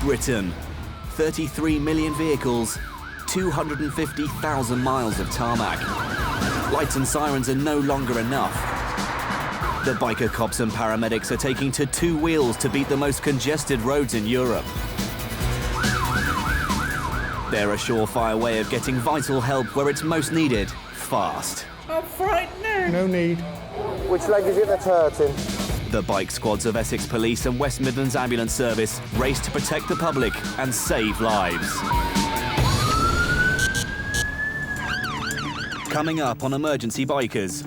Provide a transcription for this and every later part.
Britain. 33 million vehicles, 250,000 miles of tarmac. Lights and sirens are no longer enough. The biker cops and paramedics are taking to two wheels to beat the most congested roads in Europe. They're a surefire way of getting vital help where it's most needed, fast. I'm frightened. No need. Which leg is it that's hurting? The bike squads of Essex Police and West Midlands Ambulance Service race to protect the public and save lives. Coming up on Emergency Bikers,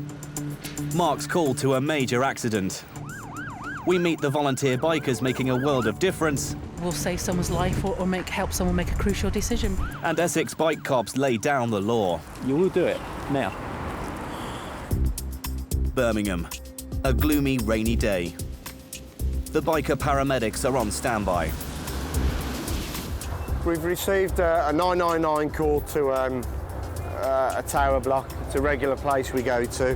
Mark's call to a major accident. We meet the volunteer bikers making a world of difference. We'll save someone's life or help someone make a crucial decision. And Essex bike cops lay down the law. You will do it, now. Birmingham, a gloomy, rainy day. The biker paramedics are on standby. We've received a 999 call to a tower block. It's a regular place we go to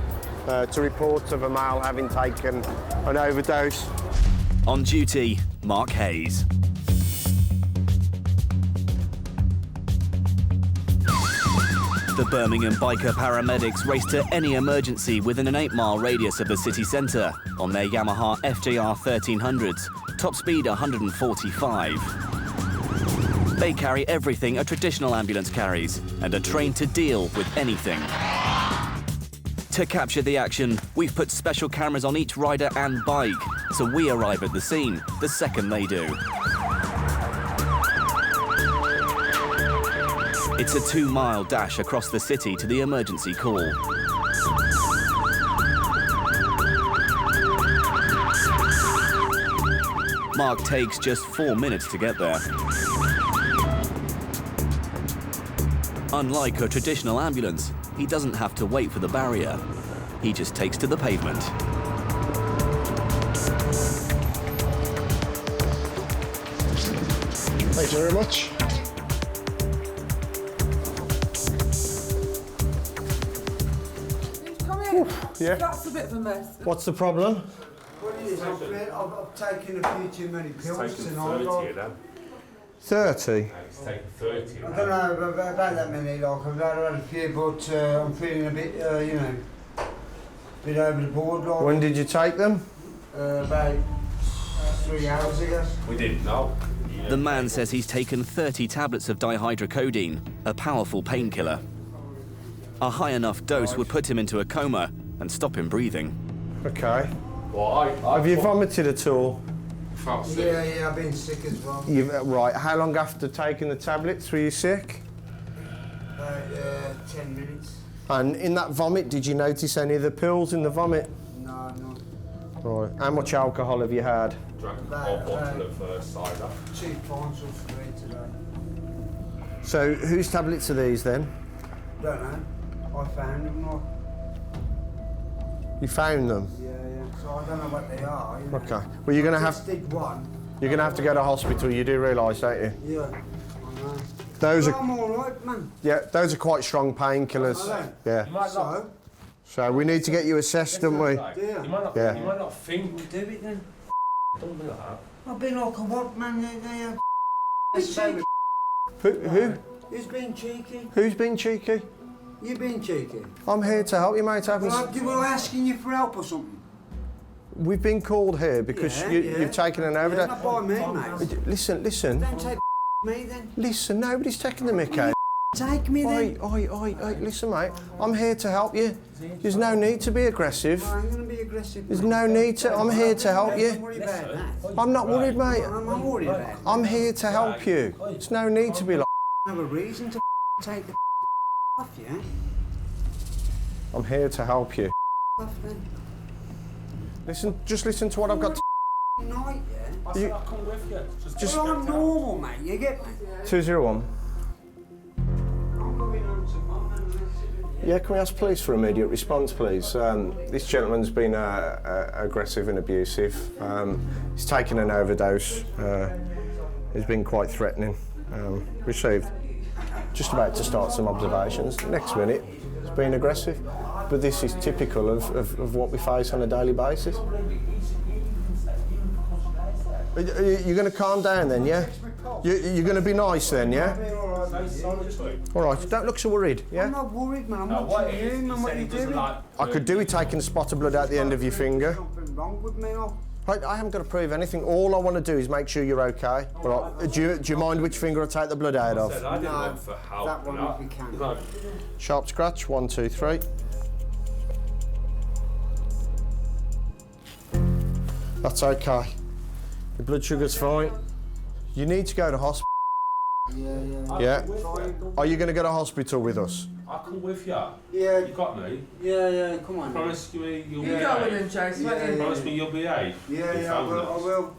report of a male having taken an overdose. On duty, Mark Hayes. The Birmingham biker paramedics race to any emergency within an 8-mile radius of the city centre on their Yamaha FJR 1300s, top speed 145. They carry everything a traditional ambulance carries and are trained to deal with anything. To capture the action, we've put special cameras on each rider and bike, so we arrive at the scene the second they do. It's a 2-mile dash across the city to the emergency call. Mark takes just 4 minutes to get there. Unlike a traditional ambulance, he doesn't have to wait for the barrier. He just takes to the pavement. Thank you very much. Yeah. That's a bit of a mess. What's the problem? What it is, I've taken a few too many pills tonight. 30? I don't know about that many, like I've had a few, but I'm feeling a bit, you know, a bit over the board. Like. When did you take them? About 3 hours ago. We didn't know. The man says he's taken 30 tablets of dihydrocodone, a powerful painkiller. A high enough dose would put him into a coma and stop him breathing. Okay. Well, Have you vomited at all? felt sick. Yeah, I've been sick as well. Right, how long after taking the tablets were you sick? About 10 minutes. And in that vomit, did you notice any of the pills in the vomit? No, no. Right, how much alcohol have you had? Drank a whole bottle of cider. 2 pints or 3 today. So, whose tablets are these then? Don't know. I found them. Like. You found them? Yeah. So I don't know what they are. You know. Okay. Well, you're going to have... Did one. You're going to have to go to hospital, you do realise, don't you? Yeah, I know. Those Well, are... I'm all right, man. Yeah, those are quite strong painkillers. Are they? Yeah. So we need to get you assessed, don't we? Yeah. You might not, Yeah. you might not think. Do it then. Don't do that. I've been like a what, man? Who? Who's been cheeky? Who's been cheeky? You been cheeky? I'm here to help you, mate. We're asking you for help or something. We've been called here because you've taken an overdose. Not by me, mate. Listen. Don't take me then. Listen, nobody's taking the mickey. Take me then. Oi, listen, mate. I'm here to help you. There's no need to be aggressive. I'm going to be aggressive. There's no need to. I'm here to help Don't you. worry about that. I'm not worried, mate. I'm not worried about it. I'm here to help you. There's no need to be like. I have a reason to take the off you. I'm here to help you. Off then. Just listen to what I've got to... Night, yeah? I said I'll come with you. Just- Well, I'm normal, mate. You get me? 201. I'm going on to mum and Yeah, can we ask police for immediate response, please? This gentleman's been aggressive and abusive. He's taken an overdose. He's been quite threatening. Received. Just about to start some observations. Next minute, he's been aggressive. But this is typical of what we face on a daily basis. You're going to calm down then, yeah? You're going to be nice then, yeah? All right, don't look so worried, I'm yeah? not worried, man. I'm Now, watching what you, if man. he What said are he you doesn't doing? like... I could do with taking a spot of blood out the end of your finger. Something wrong with me, no? I haven't got to prove anything. All I want to do is make sure you're okay. Right. Do you mind which finger I take the blood out of? I didn't look for help. That one if you can. No. Sharp scratch, 1, 2, 3. That's okay. Your blood sugar's fine. You need to go to hospital. Yeah. Are you going to go to hospital with us? I'll come with you. Yeah. You got me? Yeah, come on. Promise me you'll You behave. go with him, Jason. Yeah. Promise me you'll behave. Yeah, I will.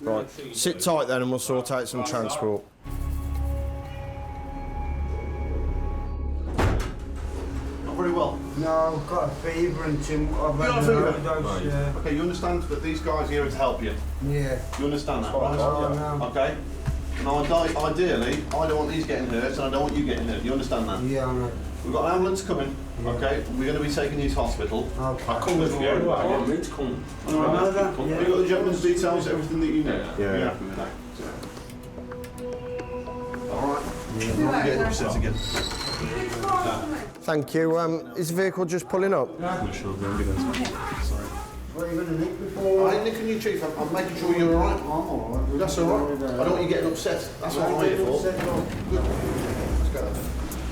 Right. Sit tight then and we'll sort out some transport. Not very well. No, I've got a fever and I've got a had fever? an overdose, yeah. Okay, you understand that these guys are here to help you. Yeah. You understand that, right? Oh, no. Okay. Now, ideally, I don't want these getting hurt, and I don't want you getting hurt. You understand that? Yeah, I know. We've got an ambulance coming. Okay. We're going to be taking you to hospital. Okay. I'll come with you. I want me to come. All right, I know that, Come. yeah. Have you got the gentleman's details, everything that you need? Yeah. You're happy with that? All right. Yeah. Get upset again. Thank you. Is the vehicle just pulling up? What are you going to nick before? I ain't nicking you, Chief. I'm making sure you're all right. I'm all right. That's all right. I don't want you getting upset. That's what I'm here for. Let's go.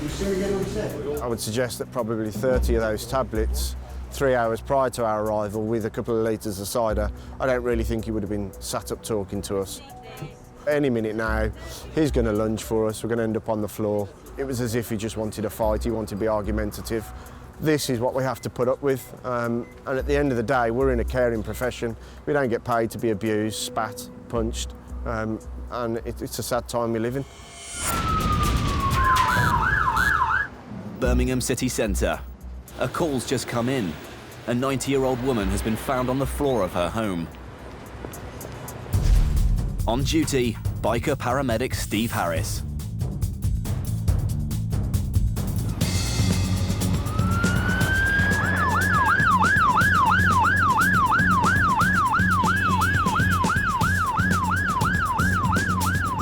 You see me getting upset? I would suggest that probably 30 of those tablets, 3 hours prior to our arrival, with a couple of litres of cider, I don't really think he would have been sat up talking to us. Any minute now, he's going to lunge for us. We're going to end up on the floor. It was as if he just wanted a fight. He wanted to be argumentative. This is what we have to put up with. And at the end of the day, we're in a caring profession. We don't get paid to be abused, spat, punched. And it's a sad time we live in. Birmingham city centre. A call's just come in. A 90-year-old woman has been found on the floor of her home. On duty, biker paramedic Steve Harris.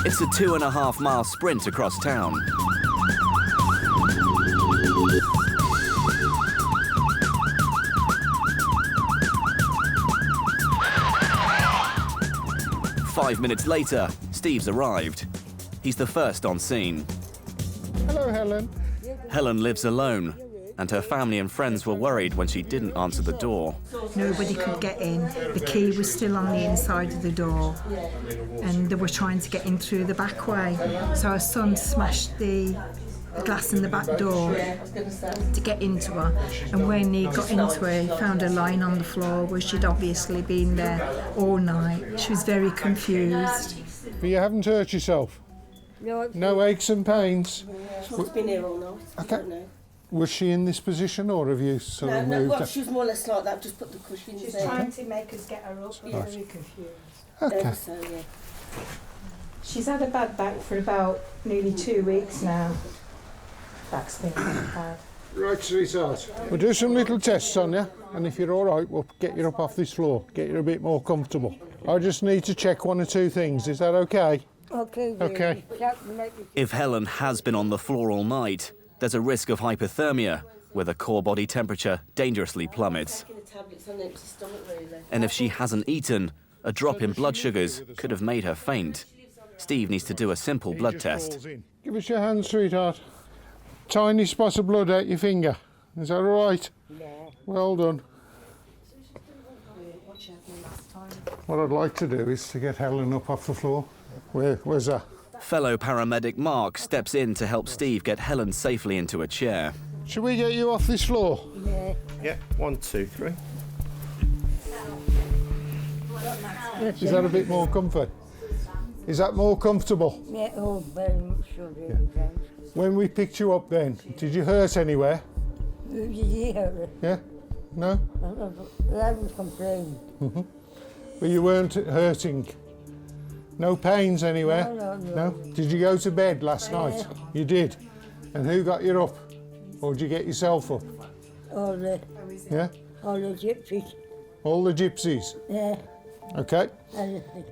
It's a 2.5-mile sprint across town. Five minutes later, Steve's arrived. He's the first on scene. Hello, Helen. Helen lives alone, and her family and friends were worried when she didn't answer the door. Nobody could get in. The key was still on the inside of the door, and they were trying to get in through the back way. So our son smashed the glass in the back door to get into her, and when he got into her, he found her lying on the floor where she'd obviously been there all night. She was very confused. But you haven't hurt yourself? No aches and pains? She's been here all night. Okay. I don't know. Was she in this position, or have you sort of No, moved well, her? she was more or less like that, just put the cushions She's in. trying to make us get her up. We're very confused. Okay. So, yeah. She's had a bad back for about nearly 2 weeks now. Back's been bad. Right, sweetheart. We'll do some little tests on you, and if you're all right, we'll get you up off this floor, get you a bit more comfortable. I just need to check 1 or 2 things. Is that okay? Okay. Okay. If Helen has been on the floor all night, there's a risk of hypothermia, where the core body temperature dangerously plummets. Taking the tablets on an empty stomach, really. And if she hasn't eaten, a drop in blood sugars could have made her faint. Steve needs to do a simple blood Just test. falls in. Give us your hand, sweetheart. Tiny spot of blood out your finger. Is that all right? No. Well done. What I'd like to do is to get Helen up off the floor. Where's that? Fellow paramedic Mark steps in to help Steve get Helen safely into a chair. Should we get you off this floor? Yeah, 1, 2, 3. Is that a bit more comfort? Is that more comfortable? Yeah, oh, very much so, really, thanks. When we picked you up then, did you hurt anywhere? Yeah, Yeah? No? I was complaining. But you weren't hurting? No pains anywhere? No. Did you go to bed last night? You did? And who got you up? Or did you get yourself up? All the Yeah? gypsies. All the gypsies? Yeah. Okay.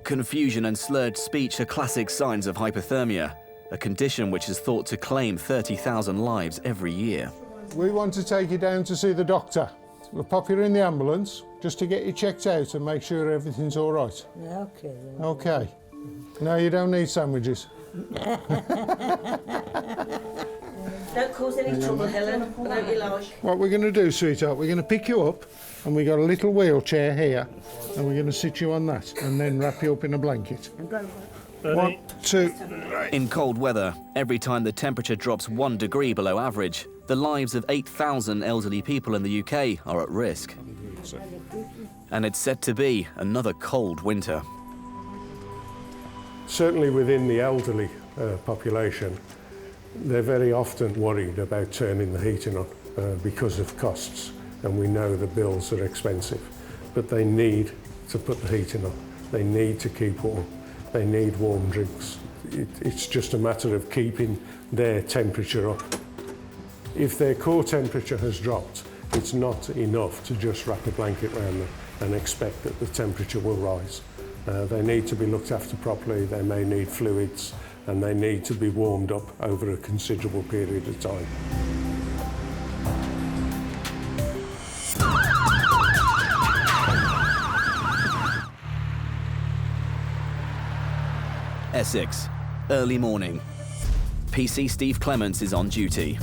Confusion and slurred speech are classic signs of hypothermia, a condition which is thought to claim 30,000 lives every year. We want to take you down to see the doctor. We'll pop you in the ambulance just to get you checked out and make sure everything's all right. Okay. Okay. No, you don't need sandwiches. Don't cause any trouble, Helen. I don't you like. What we're going to do, sweetheart, we're going to pick you up and we've got a little wheelchair here and we're going to sit you on that and then wrap you up in a blanket. 1, 2... In cold weather, every time the temperature drops 1 degree below average, the lives of 8,000 elderly people in the UK are at risk. And it's set to be another cold winter. Certainly within the elderly population, they're very often worried about turning the heating on because of costs, and we know the bills are expensive. But they need to put the heating on. They need to keep warm. They need warm drinks. It's just a matter of keeping their temperature up. If their core temperature has dropped, it's not enough to just wrap a blanket around them and expect that the temperature will rise. They need to be looked after properly, they may need fluids, and they need to be warmed up over a considerable period of time. Essex, early morning. PC Steve Clements is on duty.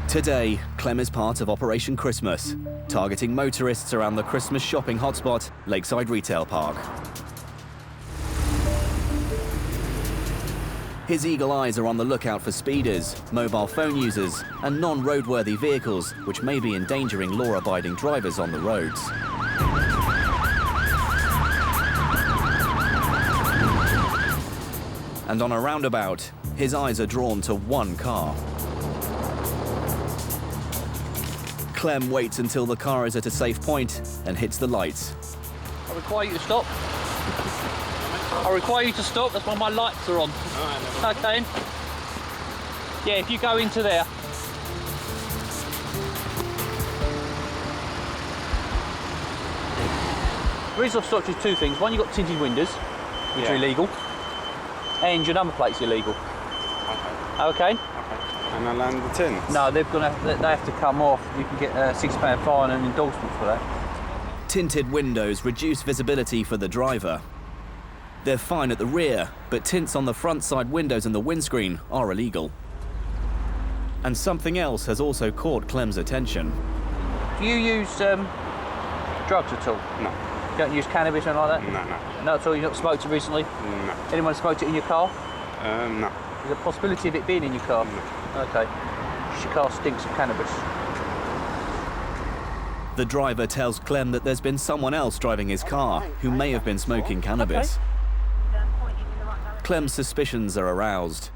Today, Clem is part of Operation Christmas, targeting motorists around the Christmas shopping hotspot, Lakeside Retail Park. His eagle eyes are on the lookout for speeders, mobile phone users, and non-roadworthy vehicles which may be endangering law-abiding drivers on the roads. And on a roundabout, his eyes are drawn to one car. Clem waits until the car is at a safe point and hits the lights. I require you to stop. I require you to stop, that's why my lights are on. Okay. Yeah, if you go into there. The reason I've stopped you is two things. One, you've got tinted windows, which are illegal, and your number plate's illegal. Okay? And I land the tins? No, they have to come off. You can get a £6 fine and endorsement for that. Tinted windows reduce visibility for the driver. They're fine at the rear, but tints on the front side windows and the windscreen are illegal. And something else has also caught Clem's attention. Do you use drugs at all? No. You don't use cannabis or anything like that? No. Not at all? You've not smoked it recently? No. Anyone smoked it in your car? No. There's a possibility of it being in your car? No. Okay. Your car stinks of cannabis. The driver tells Clem that there's been someone else driving his car who may have been smoking cannabis. Okay. Clem's suspicions are aroused.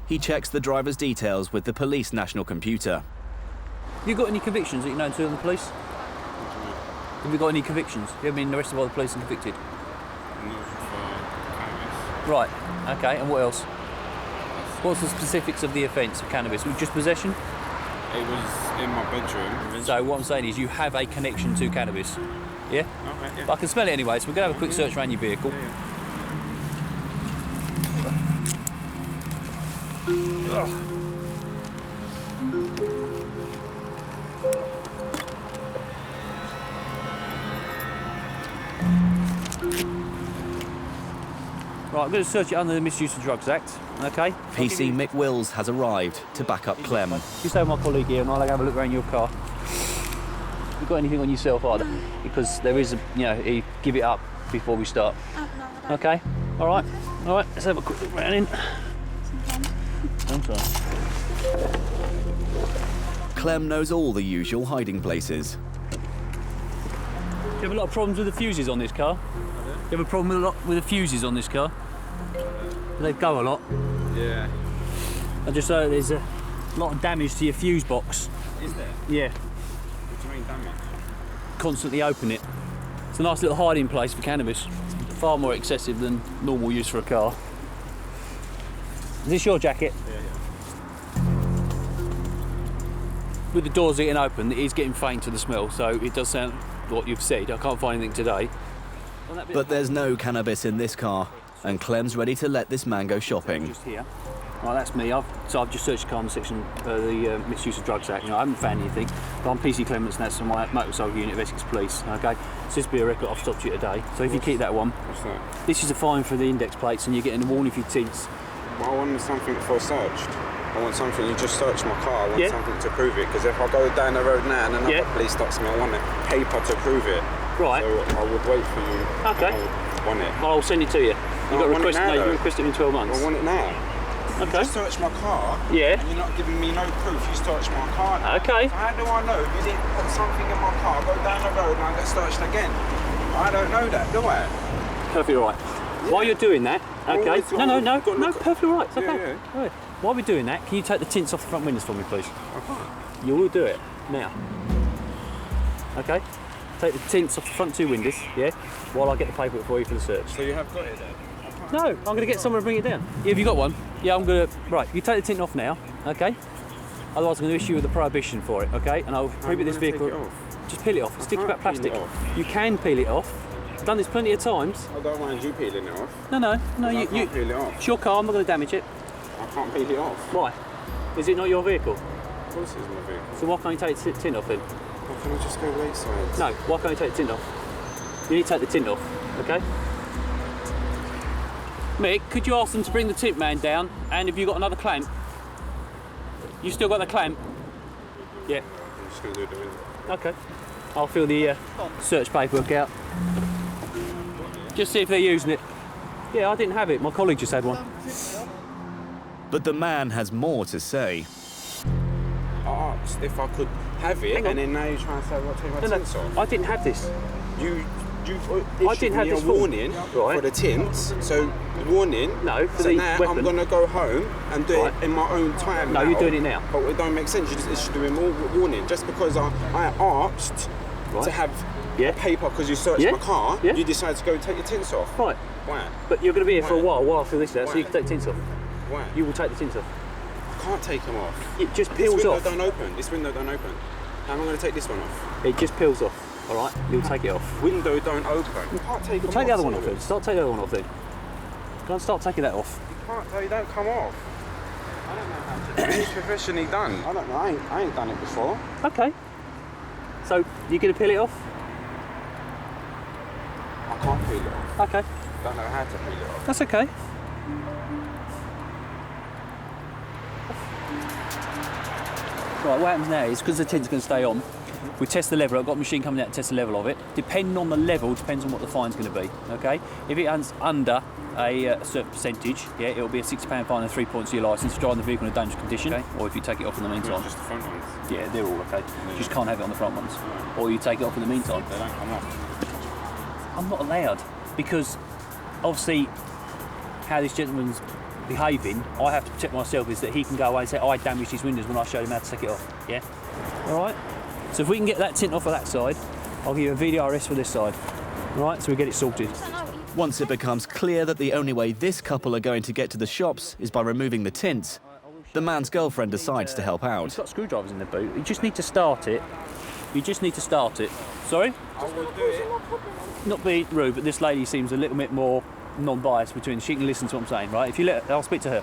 He checks the driver's details with the police national computer. Have you got any convictions that you know to on the police? Have you got any convictions? Have you ever been arrested by the police and convicted? Right, okay, and what else? What's the specifics of the offence of cannabis? Was it just possession? It was in my bedroom. So what I'm saying is you have a connection to cannabis. Yeah? Okay, yeah. But I can smell it anyway, so we're going to have a quick search around your vehicle. Right, I'm going to search it under the Misuse of Drugs Act, okay? PC Mick Wills has arrived to back up Clem. You stay with my colleague here and I'll have a look around your car. Have you got anything on yourself either? Because there is a, you give it up before we start. Okay? All right, let's have a quick look around in. Clem knows all the usual hiding places. Do you have a lot of problems with the fuses on this car? Do you have a problem with the fuses on this car? They go a lot. Yeah. I just know there's a lot of damage to your fuse box. Is there? Yeah. What do you mean damage? Constantly open it. It's a nice little hiding place for cannabis. Far more excessive than normal use for a car. Is this your jacket? Yeah. with the doors getting open, it is getting faint to the smell, so it does sound what you've said. I can't find anything today. But there's no cannabis in this car, and Clem's ready to let this man go shopping. Just here. Right, that's me. I've just searched the car in the section, the Misuse of Drugs Act. You know, I haven't found anything, but I'm PC Clements, and that's from my motorcycle unit of Essex Police. Okay, so this will be a record I've stopped you today. So if you keep that one, What's that? this is a fine for the index plates, and you're getting a warning for your tints. Well, I want something for searched. I want something, you just search my car, I want something to prove it, because if I go down the road now and another police stops me, I want a paper to prove it. Right. So I would wait for you. Okay. I would want it. I'll send it to you. You've got to request it now. You can request it in 12 months. I want it now. Okay. You just search my car, and you're not giving me no proof, you search my car now. Okay. So how do I know you didn't put something in my car, go down the road and I get searched again? I don't know that, do I? Perfectly right. While you're doing that, okay. No, perfectly right. It's okay. Yeah. Right. While we're doing that, can you take the tints off the front windows for me, please? I can't. You will do it now. Okay. Take the tints off the front two windows, yeah, while I get the paperwork for you for the search. So you have got it then? No, I'm going to get someone to bring it down. Yeah, have you got one? Yeah, I'm going to... Right, you take the tint off now, okay? Otherwise I'm going to issue you with a prohibition for it, okay? And I'll prohibit this vehicle... Take it off. Just peel it off. It's sticky about plastic. Peel it off. You can peel it off. I've done this plenty of times. I don't mind you peeling it off. No, I can't peel it off. It's your car, I'm not going to damage it. I can't peel it off. Why? Is it not your vehicle? Of course it's my vehicle. So why can't you take the tint off then? Why can't I just go Lakeside? No, why can't you take the tint off? You need to take the tint off, okay? Mick, could you ask them to bring the tint man down? And have you got another clamp? You still got the clamp? Yeah. I'm just going to do the window. Okay. I'll fill the search paperwork out. Just see if they're using it. Yeah, I didn't have it. My colleague just had one. But the man has more to say. I asked if I could have it, and then now you're trying to say, well, take my tints off. I didn't have this. You I didn't have this a warning for the tints, so warning. No, for so the now weapon. I'm going to go home and do it in my own time. No, now. you're doing it now. But it don't make sense. You just issue more warning just because I asked to have a paper because you searched my car. You decide to go take your tints off. Right. Why? But you're going to be here for a while I fill this out, so you can take the tints off. Why? You will take the tints off. I can't take them off. It just peels off. This window don't open. How am I going to take this one off? It just peels off. All right, you'll take it off. Window don't open. You can't take them off. Take the other one off then. Take the other one off then. Go and start taking that off. You can't, they don't come off. I don't know how to do it. It's professionally done. I don't know, I ain't done it before. Okay. So, you going to peel it off? I can't peel it off. Okay. I don't know how to peel it off. That's okay. Right, what happens now is, because the tint's going to stay on, we test the level. I've got a machine coming out to test the level of it. Depending on the level, depends on what the fine's going to be, okay? If it's under a certain percentage, yeah, it'll be a £60 fine and 3 points to your licence for driving the vehicle in a dangerous condition, okay? Or if you take it off in the meantime. Just the front ones? Yeah, they're all okay. You just can't have it on the front ones. Or you take it off in the meantime. They don't come off. I'm not allowed, because obviously how this gentleman's behaving, I have to protect myself, is that he can go away and say, I damaged his windows when I showed him how to take it off, yeah? All right? So if we can get that tint off of that side, I'll give you a VDRS for this side. All right, so we get it sorted. Once it becomes clear that the only way this couple are going to get to the shops is by removing the tints, the man's girlfriend decides to help out. He's got screwdrivers in the boot. You just need to start it. You just need to start it. Sorry? I will do it. Not be rude, but this lady seems a little bit more non-biased between. She can listen to what I'm saying, right? If you let, I'll speak to her.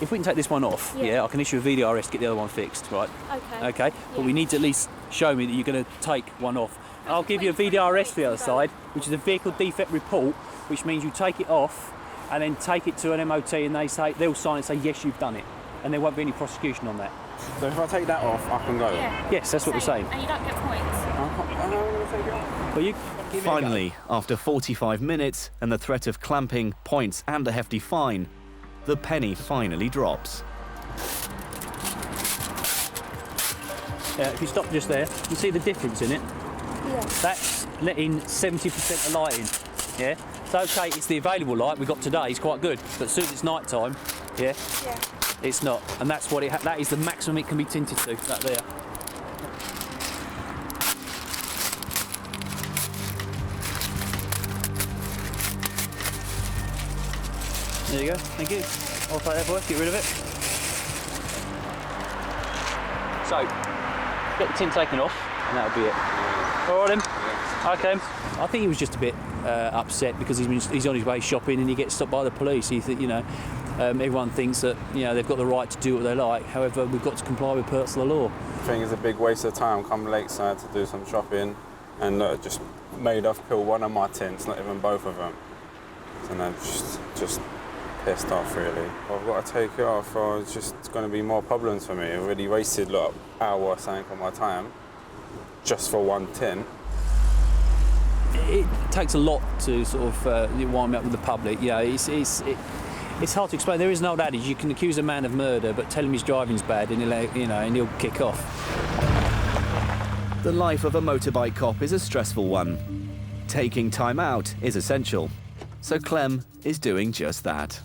If we can take this one off, yeah, I can issue a VDRS to get the other one fixed, right? Okay. Okay, but we need to at least show me that you're going to take one off. I'll give you a VDRS for the other side, which is a vehicle defect report, which means you take it off and then take it to an MOT and they'll sign and say, yes, you've done it. And there won't be any prosecution on that. So if I take that off, I can go? Yeah. Yes, that's what we're saying. And you don't get points? I'm going to take it off. Well, you Finally, after 45 minutes and the threat of clamping, points and a hefty fine, the penny finally drops. if you stop just there, you see the difference in it? Yeah. That's letting 70% of light in, yeah? It's okay, it's the available light we got today, it's quite good, but as soon as it's night time, yeah, it's not. And that's what that is the maximum it can be tinted to, that there. There you go, thank you. I'll take that boy, get rid of it. So, get the tint taken off, and that'll be it. All right, then. Okay. I think he was just a bit upset because he's on his way shopping and he gets stopped by the police. He everyone thinks that they've got the right to do what they like. However, we've got to comply with personal law. I think it's a big waste of time. Come Lakeside to do some shopping, and just made off peel one of my tints, not even both of them. And I'm just pissed off, really. I've got to take it off, or it's just going to be more problems for me. I already wasted an hour or something of my time just for one tin. It takes a lot to sort of wind me up with the public. It's hard to explain. There is an old adage: you can accuse a man of murder, but tell him his driving's bad, and he'll kick off. The life of a motorbike cop is a stressful one. Taking time out is essential. So Clem is doing just that.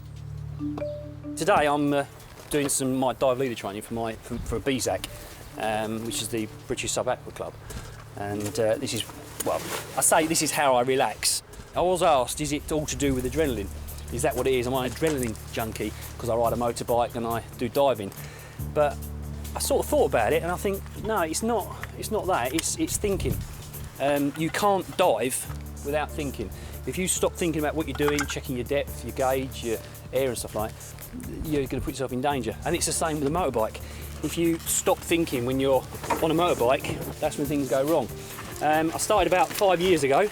Today I'm doing my dive leader training for a BZAC, which is the British Sub-Aqua Club. And this is how I relax. I was asked, is it all to do with adrenaline? Is that what it is? I'm an adrenaline junkie because I ride a motorbike and I do diving. But I sort of thought about it and I think, no, it's not that, it's thinking. You can't dive without thinking. If you stop thinking about what you're doing, checking your depth, your gauge, your air and stuff like that, you're going to put yourself in danger. And it's the same with a motorbike. If you stop thinking when you're on a motorbike, that's when things go wrong. I started about 5 years ago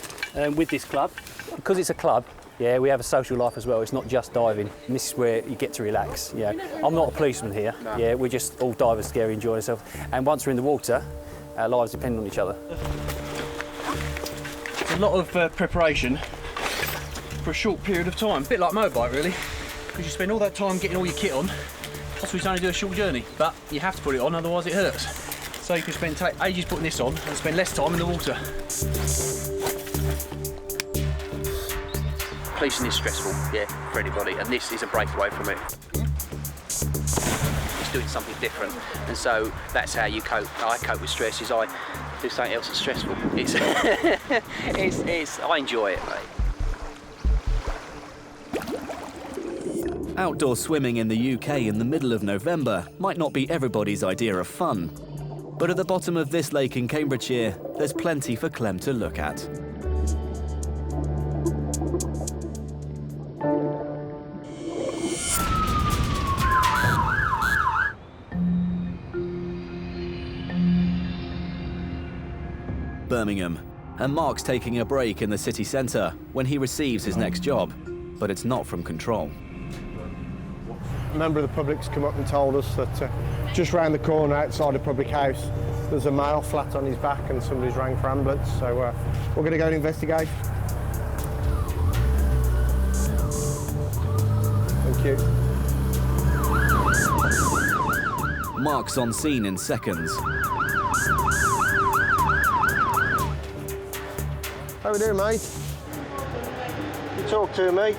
with this club. Because it's a club, we have a social life as well. It's not just diving. And this is where you get to relax. I'm not a policeman here. No. We're just all divers together, enjoy ourselves. And once we're in the water, our lives depend on each other. It's a lot of preparation for a short period of time. A bit like motorbike, really, because you spend all that time getting all your kit on. That's why you only do a short journey, but you have to put it on, otherwise it hurts. So you can take ages putting this on and spend less time in the water. Policing is stressful, for anybody, and this is a breakaway from it. It's doing something different, and so that's how you cope. I cope with stress, is I do something else that's stressful. I enjoy it, mate. Outdoor swimming in the UK in the middle of November might not be everybody's idea of fun. But at the bottom of this lake in Cambridgeshire, there's plenty for Clem to look at. Birmingham, and Mark's taking a break in the city centre when he receives his next job, but it's not from control. A member of the public's come up and told us that just round the corner outside a public house there's a male flat on his back and somebody's rang for ambulance, so we're going to go and investigate. Thank you. Mark's on scene in seconds. How we doing, mate? You talk to me?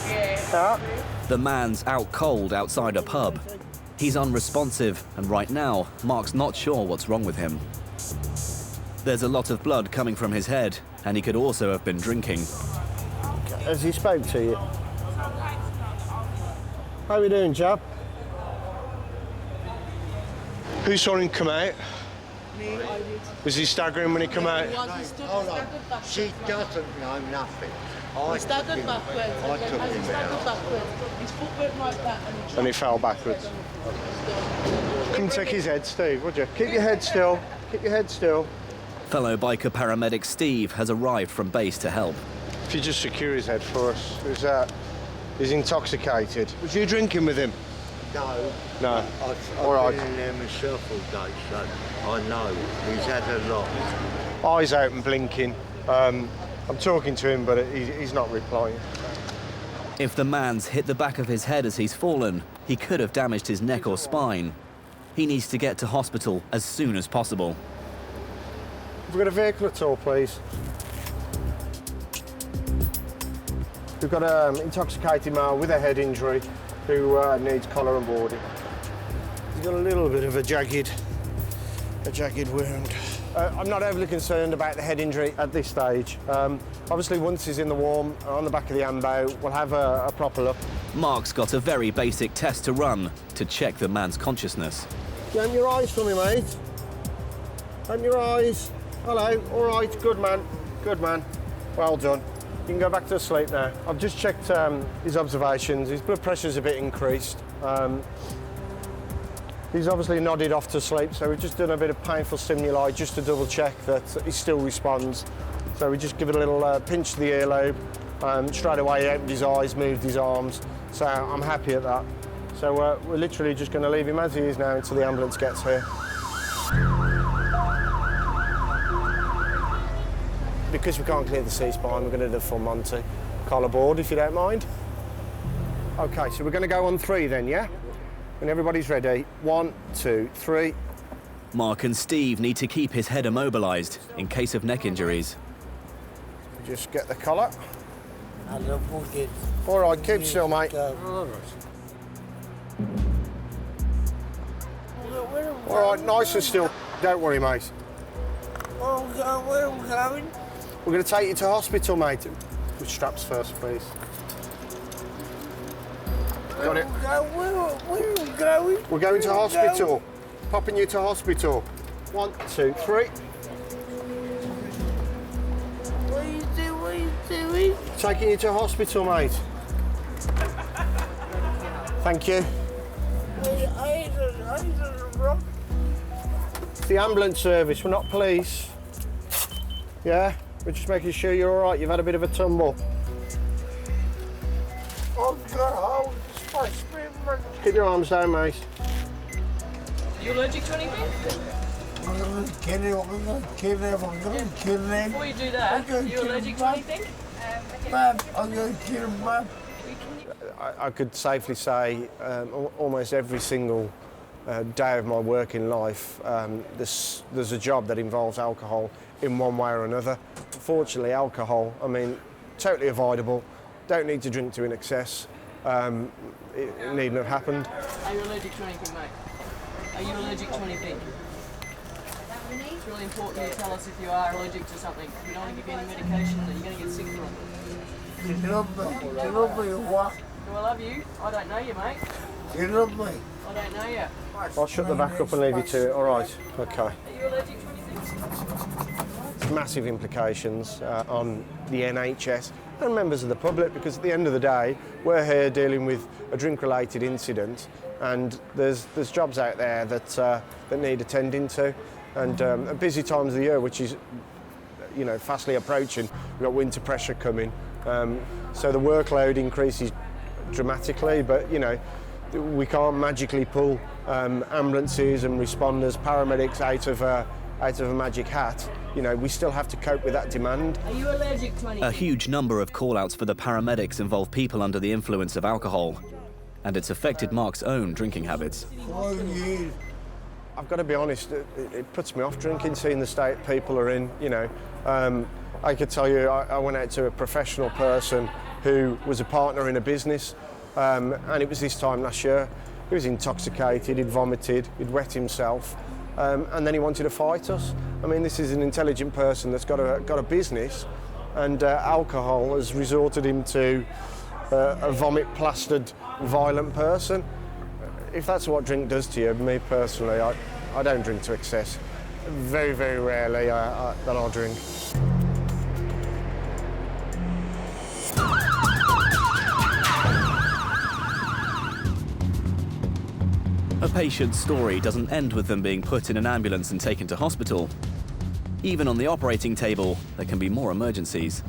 Yeah. The man's out cold outside a pub. He's unresponsive, and right now, Mark's not sure what's wrong with him. There's a lot of blood coming from his head, and he could also have been drinking. Has he spoke to you? How we doing, chap? Who saw him come out? Me, I did. Was he staggering when he come out? She doesn't know nothing. He staggered backwards, and then as he staggered backwards, his foot went right back and he fell backwards. Come and take his head, Steve, would you? Keep your head still. Keep your head still. Fellow biker paramedic Steve has arrived from base to help. If you just secure his head for us. He's intoxicated. Was you drinking with him? No. No. I've been in there myself all day, so I know. He's had a lot. Eyes out and blinking. I'm talking to him, but he's not replying. If the man's hit the back of his head as he's fallen, he could have damaged his neck or spine. He needs to get to hospital as soon as possible. Have we got a vehicle at all, please? We've got an intoxicated male with a head injury who needs collar and boarding. He's got a little bit of a jagged wound. I'm not overly concerned about the head injury at this stage. Obviously, once he's in the warm, on the back of the ambo, we'll have a proper look. Mark's got a very basic test to run to check the man's consciousnse. Open your eyes for me, mate. Open your eyes. Hello, all right, good man, good man. Well done. You can go back to sleep now. I've just checked his observations. His blood pressure's a bit increased. He's obviously nodded off to sleep, so we've just done a bit of painful stimuli just to double check that he still responds. So we just give it a little pinch to the earlobe. Straight away he opened his eyes, moved his arms, so I'm happy at that. So we're literally just going to leave him as he is now until the ambulance gets here. Because we can't clear the C-spine, we're going to do the full Monty. Collar board, if you don't mind. OK, so we're going to go on 3 then, yeah? When everybody's ready, 1, 2, 3. Mark and Steve need to keep his head immobilised in case of neck injuries. Just get the collar. I don't forget. All right, keep still, mate. All right, nice and still. Don't worry, mate. Where are we going? We're going to take you to hospital, mate. With straps first, please. Got it. Where are we going? We're going to hospital. Popping you to hospital. 1, 2, 3. What are you doing? Taking you to hospital, mate. Thank you. I don't know. It's the ambulance service, we're not police. Yeah? We're just making sure you're all right. You've had a bit of a tumble. I've got hold of the Keep your arms down, mate. Are you allergic to anything? I'm going to kill him. I'm going to kill him. I'm going to kill him. Before you do that, are you allergic to anything? Ma'am, I'm going to kill him, ma'am. I could safely say almost every single day of my working life, there's a job that involves alcohol in one way or another. Fortunately, alcohol, I mean, totally avoidable. Don't need to drink to in excess. It needn't have happened. Are you allergic to anything, mate? Are you allergic to anything? It's really important you tell us if you are allergic to something. We don't want to give you any medication that you're going to get sick from. You love me. You love me, what? Do I love you? I don't know you, mate. You love me. I don't know you. I'll shut the back up and leave you to it. All right. Okay. Are you allergic to anything? Massive implications on the NHS and members of the public, because at the end of the day, we're here dealing with a drink-related incident, and there's jobs out there that need attending to, and at busy times of the year, which is, you know, fastly approaching. We've got winter pressure coming, so the workload increases dramatically. But you know, we can't magically pull ambulances and responders, paramedics out of a magic hat. You know, we still have to cope with that demand. Are you allergic to anything? A huge number of call-outs for the paramedics involve people under the influence of alcohol, and it's affected Mark's own drinking habits. I've got to be honest, it puts me off drinking, seeing the state people are in, you know. I could tell you, I went out to a professional person who was a partner in a business, and it was this time last year. He was intoxicated, he'd vomited, he'd wet himself, and then he wanted to fight us. I mean, this is an intelligent person that's got a business, and alcohol has resorted him to a vomit-plastered, violent person. If that's what drink does to you, me personally, I don't drink to excess. Very, very rarely that I'll drink. A patient's story doesn't end with them being put in an ambulance and taken to hospital. Even on the operating table, there can be more emergencies.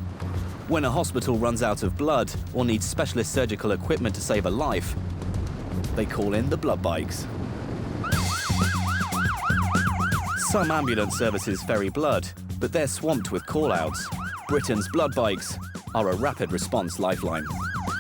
When a hospital runs out of blood or needs specialist surgical equipment to save a life, they call in the blood bikes. Some ambulance services ferry blood, but they're swamped with call-outs. Britain's blood bikes are a rapid response lifeline.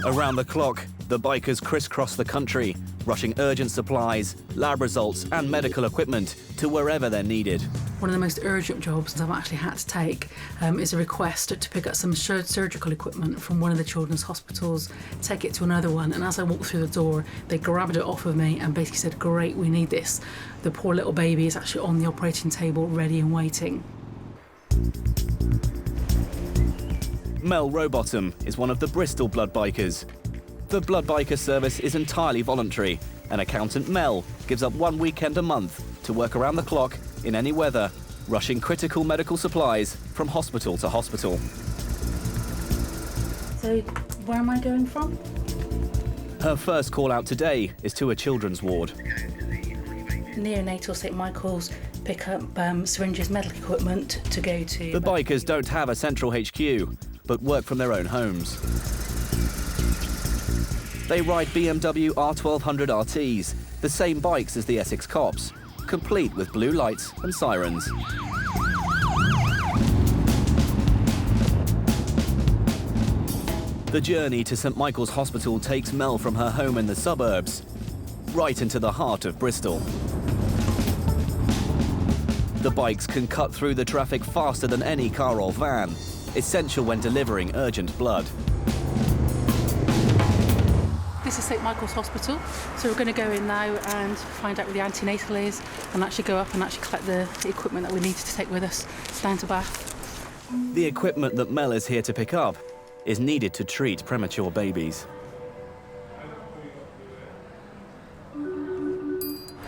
Around the clock, the bikers crisscross the country, rushing urgent supplies, lab results and medical equipment to wherever they're needed. One of the most urgent jobs that I've actually had to take is a request to pick up some surgical equipment from one of the children's hospitals, take it to another one, and as I walked through the door, they grabbed it off of me and basically said, "Great, we need this." The poor little baby is actually on the operating table, ready and waiting. Mel Rowbottom is one of the Bristol blood bikers. The blood biker service is entirely voluntary, and accountant Mel gives up one weekend a month to work around the clock in any weather rushing critical medical supplies from hospital to hospital. So, where am I going from? Her first call out today is to a children's ward. Neonatal St Michael's pick up syringes, medical equipment to go to... The bikers don't have a central HQ, but work from their own homes. They ride BMW R1200 RTs, the same bikes as the Essex cops, complete with blue lights and sirens. The journey to St Michael's Hospital takes Mel from her home in the suburbs, right into the heart of Bristol. The bikes can cut through the traffic faster than any car or van, essential when delivering urgent blood. This is St Michael's Hospital, so we're going to go in now and find out where the antenatal is and actually go up and actually collect the equipment that we need to take with us down to Bath. The equipment that Mel is here to pick up is needed to treat premature babies.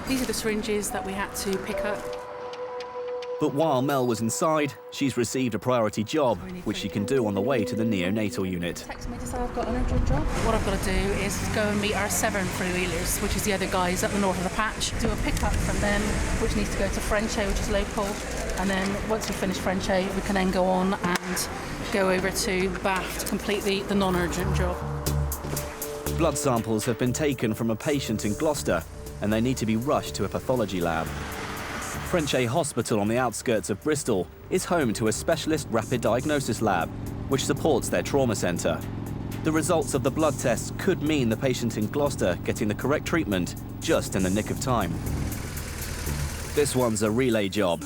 These are the syringes that we had to pick up. But while Mel was inside, she's received a priority job, which she can do on the way to the neonatal unit. Text me to say I've got an urgent job. What I've got to do is go and meet our Severn three-wheelers, which is the other guys up the north of the patch. Do a pickup from them, which needs to go to Frenchay, which is local. And then once we finish Frenchay, we can then go on and go over to Bath to complete the non-urgent job. Blood samples have been taken from a patient in Gloucester, and they need to be rushed to a pathology lab. Frenchay Hospital on the outskirts of Bristol is home to a specialist rapid diagnosis lab, which supports their trauma centre. The results of the blood tests could mean the patient in Gloucester getting the correct treatment just in the nick of time. This one's a relay job.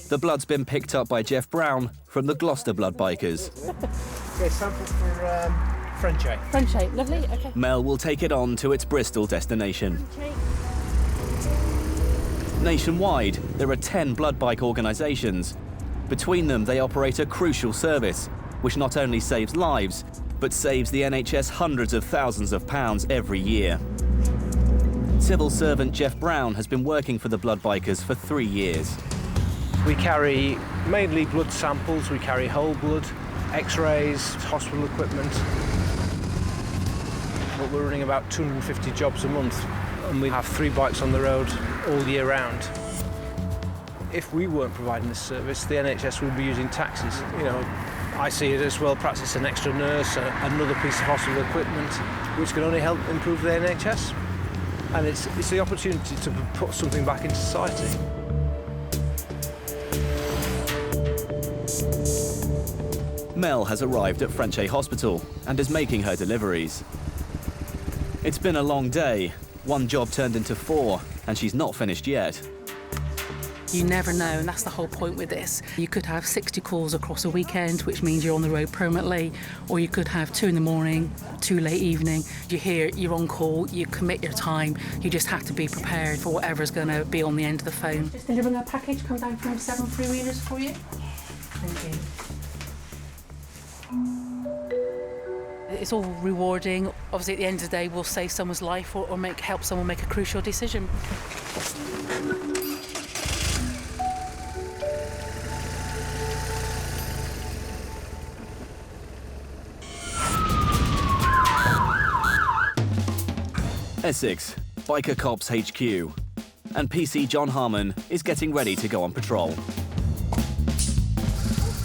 The blood's been picked up by Jeff Brown from the Gloucester Blood Bikers. Okay, sample for Frenchay. Frenchay, lovely, okay. Mel will take it on to its Bristol destination. Nationwide, there are 10 blood bike organisations. Between them, they operate a crucial service, which not only saves lives, but saves the NHS hundreds of thousands of pounds every year. Civil servant Jeff Brown has been working for the blood bikers for 3 years. We carry mainly blood samples, we carry whole blood, x-rays, hospital equipment. But we're running about 250 jobs a month, and we have 3 bikes on the road all year round. If we weren't providing this service, the NHS would be using taxis. You know, I see it as well, perhaps it's an extra nurse, another piece of hospital equipment, which can only help improve the NHS. And it's the opportunity to put something back into society. Mel has arrived at Frenchay Hospital and is making her deliveries. It's been a long day. One job turned into 4, and she's not finished yet. You never know, and that's the whole point with this. You could have 60 calls across a weekend, which means you're on the road permanently, or you could have 2 in the morning, 2 late evening. You're here, you're on call, you commit your time. You just have to be prepared for whatever's going to be on the end of the phone. Just delivering a package, come down from 7 three-wheelers for you. Thank you. It's all rewarding. Obviously, at the end of the day, we'll save someone's life or help someone make a crucial decision. Essex, Biker Cops HQ, and PC John Harmon is getting ready to go on patrol.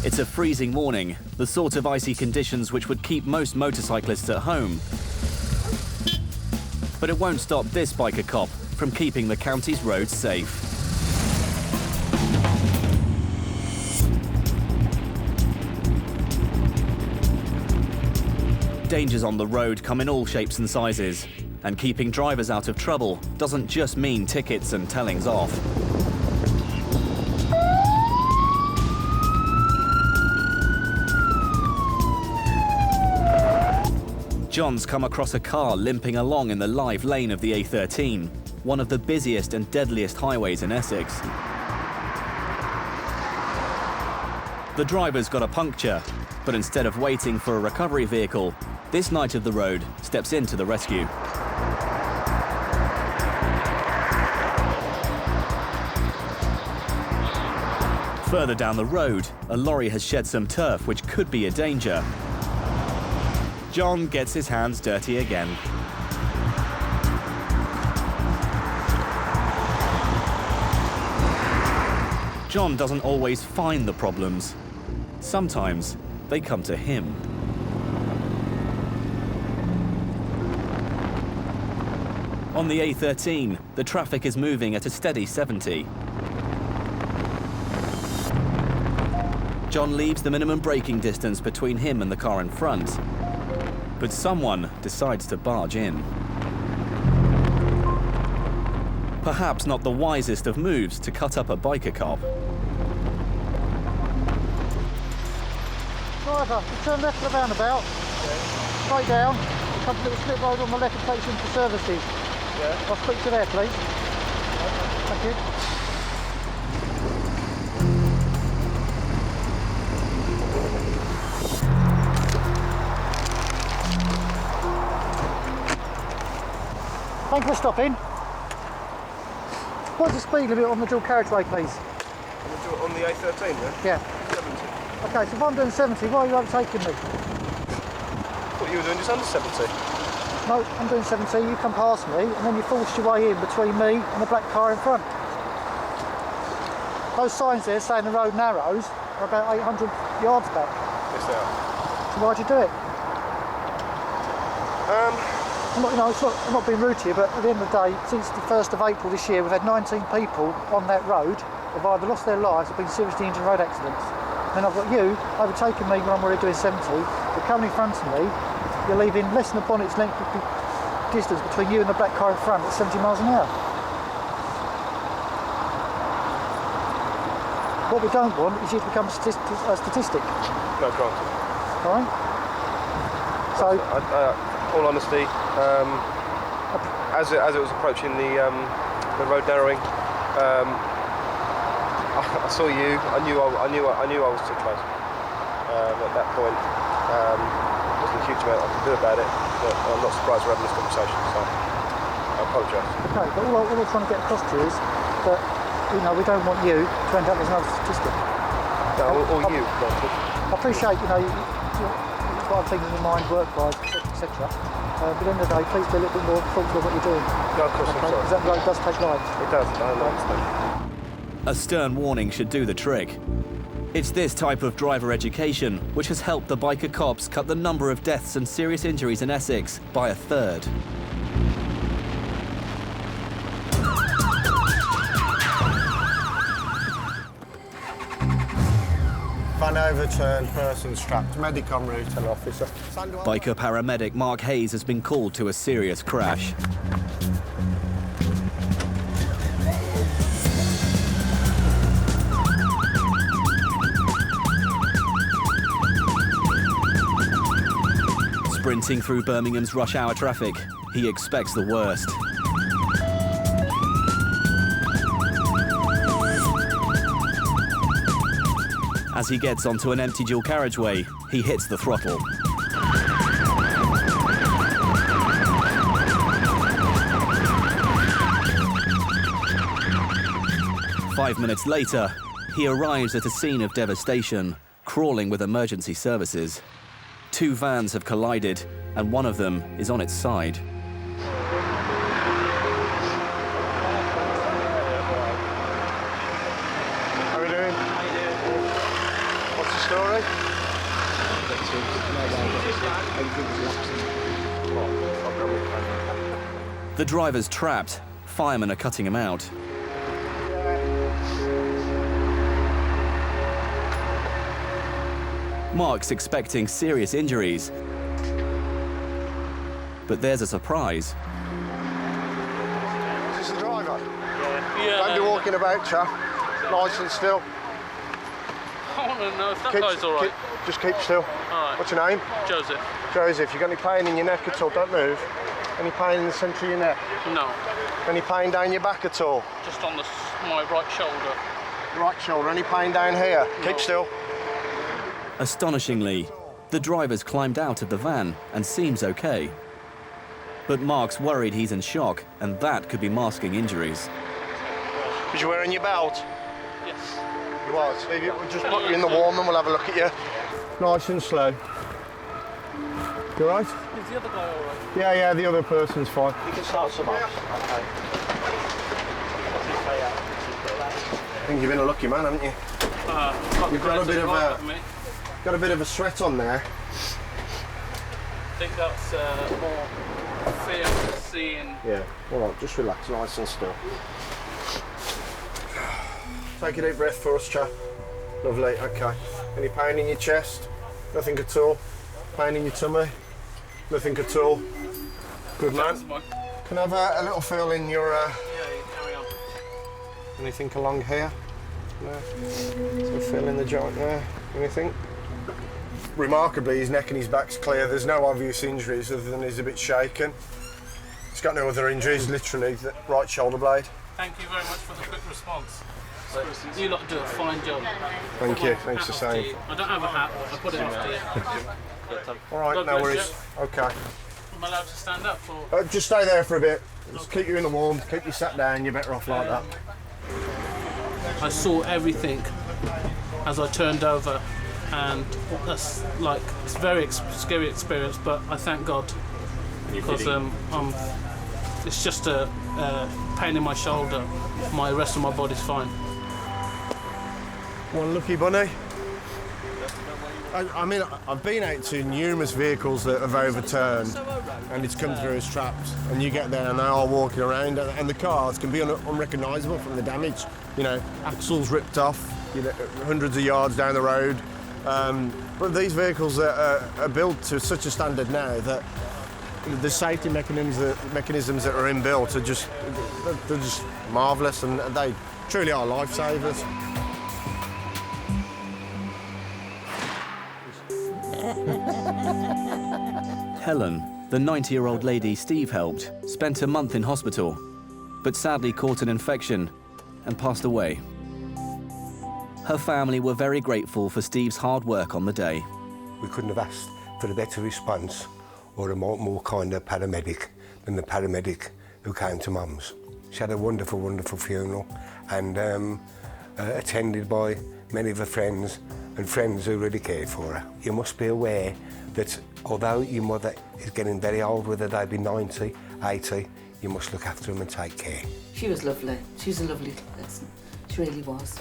It's a freezing morning, the sort of icy conditions which would keep most motorcyclists at home. But it won't stop this biker cop from keeping the county's roads safe. Dangers on the road come in all shapes and sizes, and keeping drivers out of trouble doesn't just mean tickets and tellings off. John's come across a car limping along in the live lane of the A13, one of the busiest and deadliest highways in Essex. The driver's got a puncture, but instead of waiting for a recovery vehicle, this knight of the road steps in to the rescue. Further down the road, a lorry has shed some turf which could be a danger. John gets his hands dirty again. John doesn't always find the problems. Sometimes they come to him. On the A13, the traffic is moving at a steady 70. John leaves the minimum braking distance between him and the car in front, but someone decides to barge in. Perhaps not the wisest of moves to cut up a biker cop. Driver, you turn left of the roundabout, straight down, you come to the slip road on the left and takes you into services. Yeah. I'll speak to there, please. Thank you. Thank you for stopping. What's the speed limit on the dual carriageway, please? On the A13, yeah? Yeah. 70. Okay, so if I'm doing 70, why are you overtaking me? What you were doing just under 70? No, I'm doing 70, you come past me, and then you forced your way in between me and the black car in front. Those signs there saying the road narrows are about 800 yards back. Yes, they are. So why'd you do it? I'm not being rude to you, but at the end of the day, since the 1st of April this year, we've had 19 people on that road who've either lost their lives or been seriously injured in road accidents. Then I've got you overtaking me when I'm already doing 70, you're coming in front of me, you're leaving less than a bonnet's length of distance between you and the black car in front at 70 miles an hour. What we don't want is you to become a statistic. No, granted. All right? So, all honesty, as it was approaching the road narrowing, I saw you. I knew I was too close. At that point, wasn't a huge amount I could do about it. But I'm not surprised we're having this conversation. So I apologise. Okay, but all we're trying to get across to you is that we don't want you to end up as another statistic. No, or you. I appreciate you've got things in your mind, work-wise, etc. But at the end of the day, please be a little bit more thoughtful of what you're doing. No, of course, I'm sorry. Because that road does take lives. It does, I understand. A stern warning should do the trick. It's this type of driver education which has helped the biker cops cut the number of deaths and serious injuries in Essex by a third. Van overturned, person strapped, Medicom route and officer. Biker paramedic Mark Hayes has been called to a serious crash. Sprinting through Birmingham's rush hour traffic, he expects the worst. As he gets onto an empty dual carriageway, he hits the throttle. Five minutes later, he arrives at a scene of devastation, crawling with emergency services. Two vans have collided, and one of them is on its side. How are we doing? What's the story? The driver's trapped. Firemen are cutting him out. Mark's expecting serious injuries. But there's a surprise. Is this the driver? Yeah. Don't be walking about, chap. Nice and still. I want to know if that guy's all right. Just keep still. All right. What's your name? Joseph. Joseph, you got any pain in your neck at all? Don't move. Any pain in the centre of your neck? No. Any pain down your back at all? Just on my right shoulder. Right shoulder. Any pain down here? No. Keep still. Astonishingly, the driver's climbed out of the van and seems okay. But Mark's worried he's in shock, and that could be masking injuries. Was you wearing your belt? Yes. You are, Steve. We'll just put you in the warm and we'll have a look at you. Nice and slow. You alright? Is the other guy alright? Yeah, the other person's fine. You can start some up. Okay. I think you've been a lucky man, haven't you? You've got a bit of a sweat on there. I think that's more fear of seeing. Yeah. All right, just relax, nice and still. Take a deep breath for us, chap. Lovely. Okay. Any pain in your chest? Nothing at all. Pain in your tummy? Nothing at all. Good man. Can I have a little feel in your? Yeah, carry on. Anything along here? No. So feel in the joint there. Anything? Remarkably, his neck and his back's clear. There's no obvious injuries other than he's a bit shaken. He's got no other injuries, literally the right shoulder blade. Thank you very much for the quick response. You lot do a fine job. Thank you, thanks the same. I don't have a hat, I put it off to you. All right, no worries. Okay. Am I allowed to stand up or? Just stay there for a bit. Just keep you in the warm, keep you sat down, you're better off like that. I saw everything as I turned over, and that's like, it's a very scary experience, but I thank God because it's just a pain in my shoulder. My rest of my body's fine. One lucky bunny. I mean, I've been out to numerous vehicles that have overturned and it's come through as traps, and you get there and they are walking around and the cars can be unrecognisable from the damage. You know, axles ripped off, you know, hundreds of yards down the road. But these vehicles are built to such a standard now that the safety mechanisms that are inbuilt are just marvellous, and they truly are lifesavers. Helen, the 90-year-old lady Steve helped, spent a month in hospital, but sadly caught an infection and passed away. Her family were very grateful for Steve's hard work on the day. We couldn't have asked for a better response or a more kinder paramedic than the paramedic who came to Mum's. She had a wonderful, wonderful funeral, and attended by many of her friends and friends who really cared for her. You must be aware that although your mother is getting very old, whether they be 90, 80, you must look after them and take care. She was lovely. She was a lovely person. She really was.